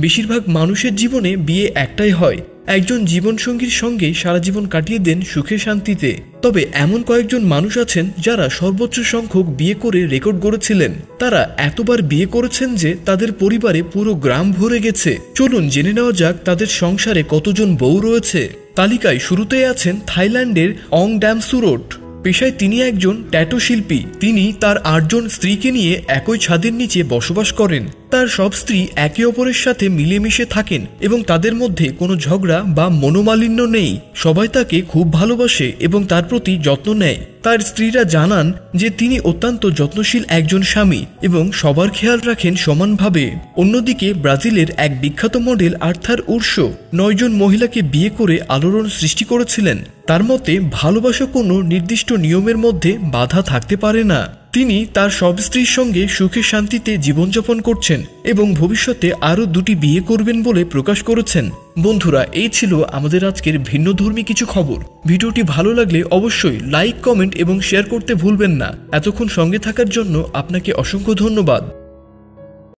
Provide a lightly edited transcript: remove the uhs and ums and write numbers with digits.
বেশিরভাগ মানুষের জীবনে বিয়ে একটাই হয়, একজন জীবনসঙ্গীর সঙ্গে সারা জীবন কাটিয়ে দেন সুখে শান্তিতে। তবে এমন কয়েকজন মানুষ আছেন যারা সর্বোচ্চ সংখ্যক বিয়ে করে রেকর্ড গড়েছিলেন। তারা এতবার বিয়ে করেছেন যে তাদের পরিবারে পুরো গ্রাম ভরে গেছে। চলুন জেনে নেওয়া যাক তাদের সংসারে কতজন বউ রয়েছে। তালিকায় শুরুতেই আছেন থাইল্যান্ডের অং ড্যামসুরোট। পেশায় তিনি একজন ট্যাটু শিল্পী। তিনি তার 8 জন স্ত্রীকে নিয়ে একই ছাদের নিচে বসবাস করেন। তার সব স্ত্রী একে অপরের সাথে মিলেমিশে থাকেন এবং তাদের মধ্যে কোনো ঝগড়া বা মনোমালিন্য নেই। সবাই তাকে খুব ভালোবাসে এবং তার প্রতি যত্ন নেয়। তার স্ত্রীরা জানান যে তিনি অত্যন্ত যত্নশীল একজন স্বামী এবং সবার খেয়াল রাখেন সমানভাবে। অন্যদিকে ব্রাজিলের এক বিখ্যাত মডেল আর্থার উর্সো 9 জন মহিলাকে বিয়ে করে আলোড়ন সৃষ্টি করেছিলেন। তার মতে ভালোবাসা কোনো নির্দিষ্ট নিয়মের মধ্যে বাধা থাকতে পারে না। তিনি তার সব স্ত্রীর সঙ্গে সুখে শান্তিতে জীবনযাপন করছেন এবং ভবিষ্যতে আরও 2টি বিয়ে করবেন বলে প্রকাশ করেছেন। বন্ধুরা, এই ছিল আমাদের আজকের ভিন্নধর্মী কিছু খবর। ভিডিওটি ভালো লাগলে অবশ্যই লাইক, কমেন্ট এবং শেয়ার করতে ভুলবেন না। এতক্ষণ সঙ্গে থাকার জন্য আপনাকে অসংখ্য ধন্যবাদ।